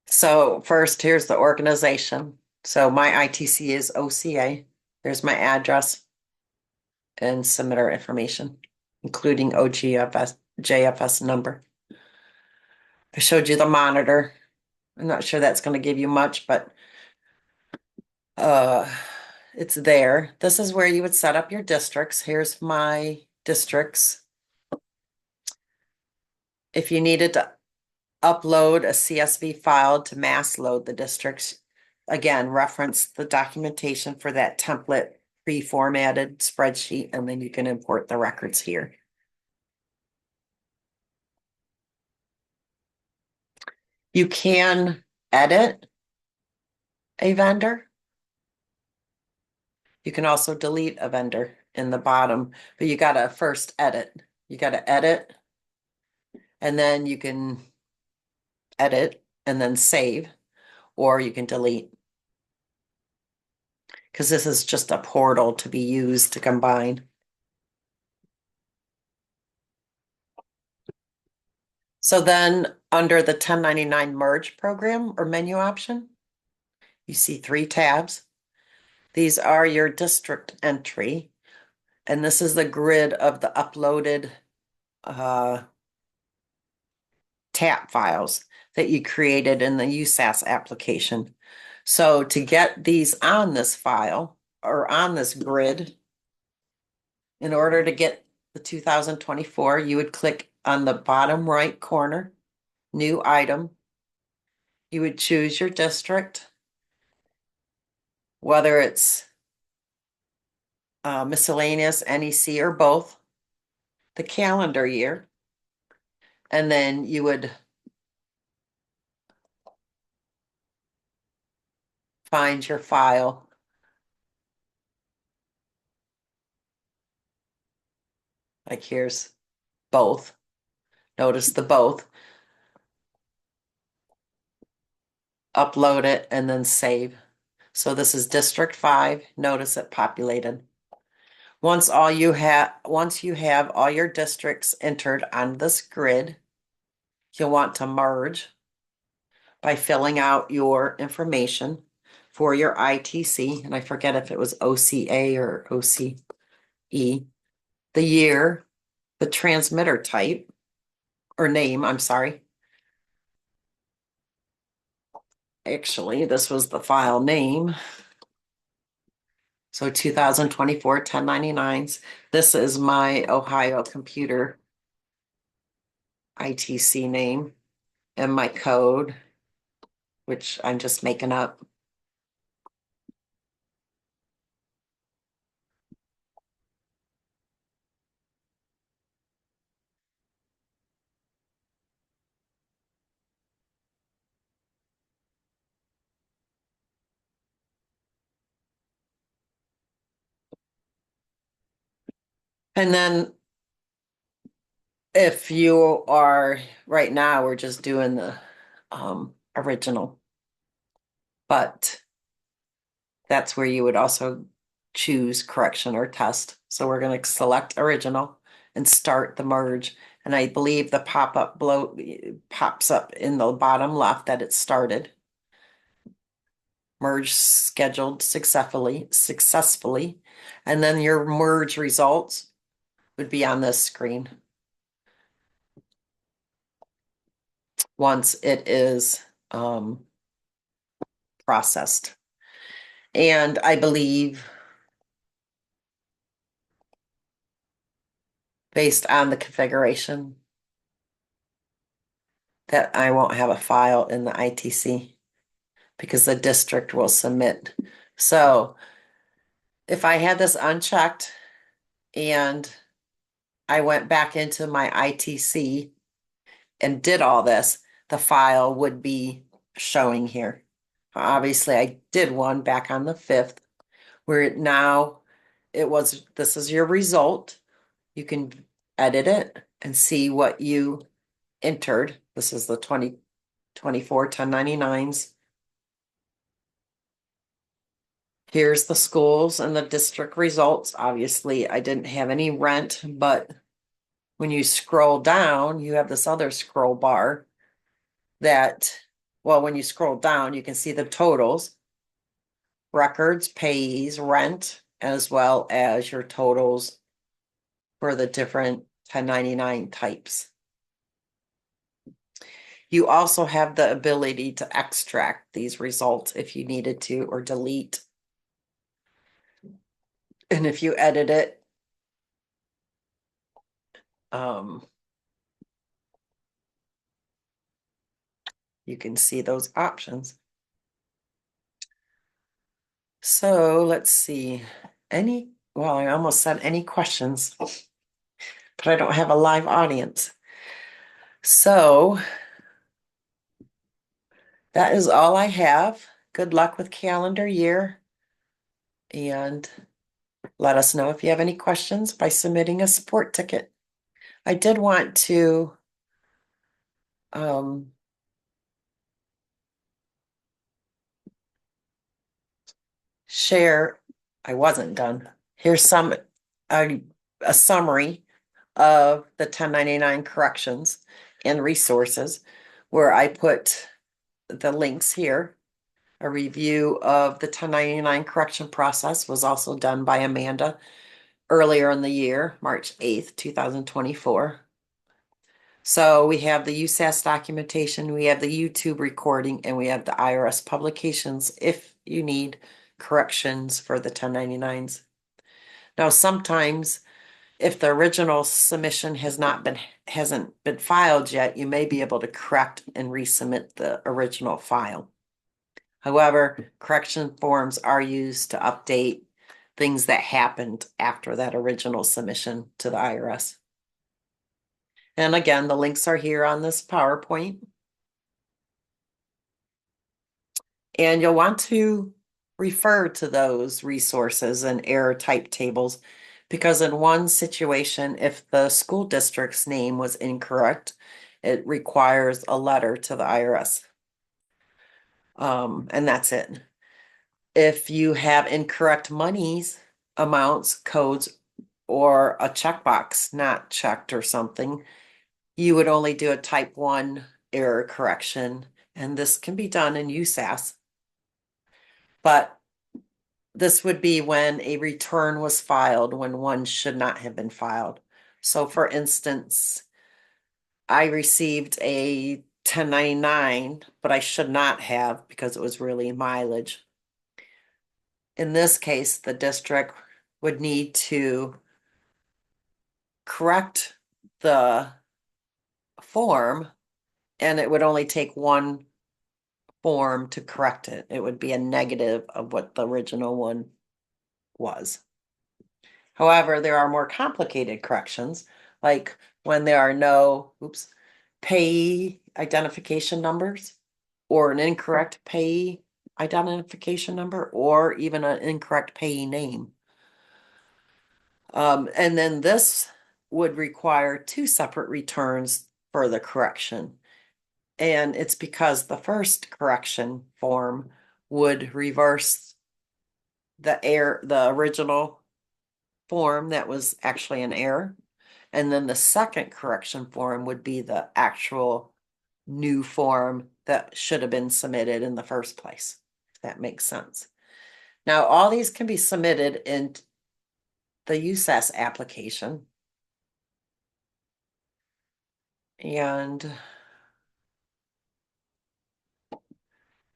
So first, here's the organization. So my ITC is OCA. There's my address and submitter information, including OGFS, JFS number. I showed you the monitor. I'm not sure that's going to give you much, but uh, it's there. This is where you would set up your districts. Here's my districts. If you needed to upload a CSV file to mass load the districts, again, reference the documentation for that template pre-formatted spreadsheet, and then you can import the records here. You can edit a vendor. You can also delete a vendor in the bottom, but you gotta first edit. You gotta edit, and then you can edit and then save, or you can delete. Because this is just a portal to be used to combine. So then under the 1099 merge program or menu option, you see 3 tabs. These are your district entry, and this is the grid of the uploaded TAP files that you created in the USAS application. So to get these on this file or on this grid, in order to get the 2024, you would click on the bottom right corner, new item. You would choose your district, whether it's miscellaneous, NEC, or both, the calendar year, and then you would find your file. Like here's both. Notice the both. Upload it and then save. So this is District 5. Notice it populated. Once you have all your districts entered on this grid, you'll want to merge by filling out your information for your ITC, and I forget if it was OCA or OCE, the year, the transmitter type or name, I'm sorry. Actually, this was the file name. So 2024 1099s. This is my Ohio computer ITC name and my code, which I'm just making up. And then if you are, right now, we're just doing the original, but that's where you would also choose correction or test. So we're going to select original and start the merge. And I believe the pop-up pops up in the bottom left that it started. Merge scheduled successfully. And then your merge results would be on this screen once it is processed. And I believe based on the configuration that I won't have a file in the ITC because the district will submit. So if I had this unchecked and I went back into my ITC and did all this, the file would be showing here. Obviously, I did one back on the 5th where this is your result. You can edit it and see what you entered. This is the 2024 1099s. Here's the schools and the district results. Obviously, I didn't have any rent, but when you scroll down, you have this other scroll bar that, well, when you scroll down, you can see the totals, records, payees, rent, as well as your totals for the different 1099 types. You also have the ability to extract these results if you needed to, or delete. And if you edit it, you can see those options. So let's see. Well, I almost said any questions, but I don't have a live audience. So that is all I have. Good luck with calendar year. And let us know if you have any questions by submitting a support ticket. I did want to share, I wasn't done. Here's a summary of the 1099 corrections and resources where I put the links here. A review of the 1099 correction process was also done by Amanda earlier in the year, March 8th, 2024. So we have the USAS documentation, we have the YouTube recording, and we have the IRS publications if you need corrections for the 1099s. Now, sometimes if the original submission hasn't been filed yet, you may be able to correct and resubmit the original file. However, correction forms are used to update things that happened after that original submission to the IRS. And again, the links are here on this PowerPoint. And you'll want to refer to those resources and error type tables because in one situation, if the school district's name was incorrect, it requires a letter to the IRS. And that's it. If you have incorrect monies, amounts, codes, or a checkbox not checked or something, you would only do a type 1 error correction. And this can be done in USAS. But this would be when a return was filed when one should not have been filed. So for instance, I received a 1099, but I should not have because it was really mileage. In this case, the district would need to correct the form, and it would only take one form to correct it. It would be a negative of what the original one was. However, there are more complicated corrections, like when there are no, payee identification numbers, or an incorrect payee identification number, or even an incorrect payee name. And then this would require two separate returns for the correction. And it's because the first correction form would reverse the original form that was actually an error. And then the second correction form would be the actual new form that should have been submitted in the first place, if that makes sense. Now, all these can be submitted in the USAS application. And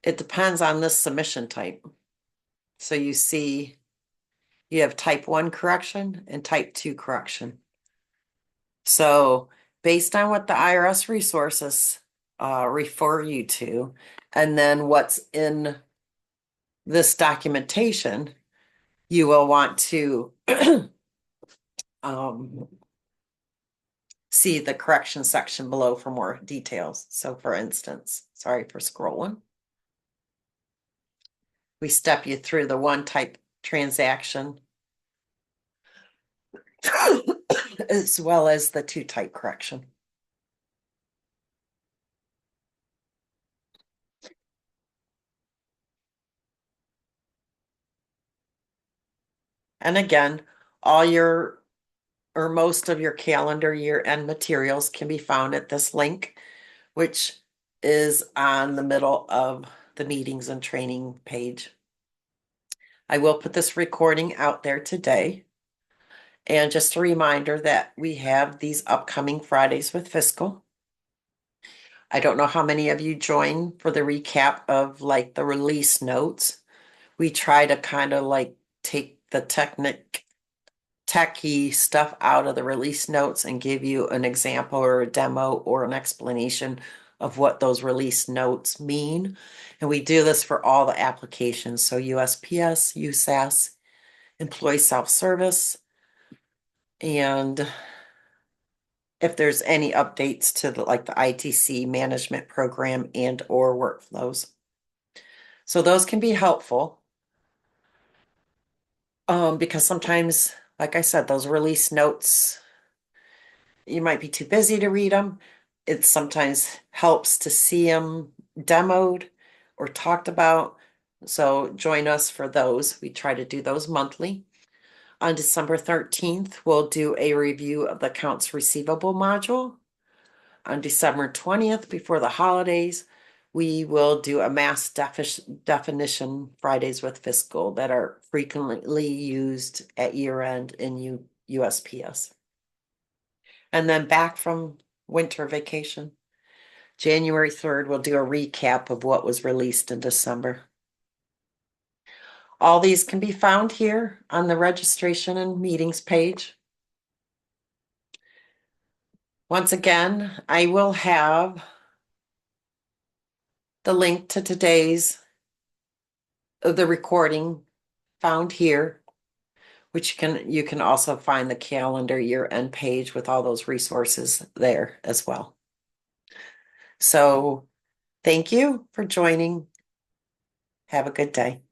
it depends on this submission type. So you see, you have type 1 correction and type 2 correction. So based on what the IRS resources refer you to, and then what's in this documentation, you will want to see the correction section below for more details. So for instance, sorry for scrolling. We step you through the one type transaction as well as the two type correction. And again, all your or most of your calendar year end materials can be found at this link, which is on the middle of the meetings and training page. I will put this recording out there today. And just a reminder that we have these upcoming Fridays with Fiscal. I don't know how many of you join for the recap of like the release notes. We try to kind of like take the techie stuff out of the release notes and give you an example or a demo or an explanation of what those release notes mean. And we do this for all the applications. So USPS, USAS, employee self-service, and if there's any updates to the ITC management program and or workflows. So those can be helpful. Because sometimes, like I said, those release notes, you might be too busy to read them. It sometimes helps to see them demoed or talked about. So join us for those. We try to do those monthly. On December 13th, we'll do a review of the accounts receivable module. On December 20th, before the holidays, we will do a mass definition Fridays with Fiscal that are frequently used at year end in USPS. And then back from winter vacation, January 3rd, we'll do a recap of what was released in December. All these can be found here on the registration and meetings page. Once again, I will have the link to today's the recording found here, which you can also find the calendar year end page with all those resources there as well. So thank you for joining. Have a good day.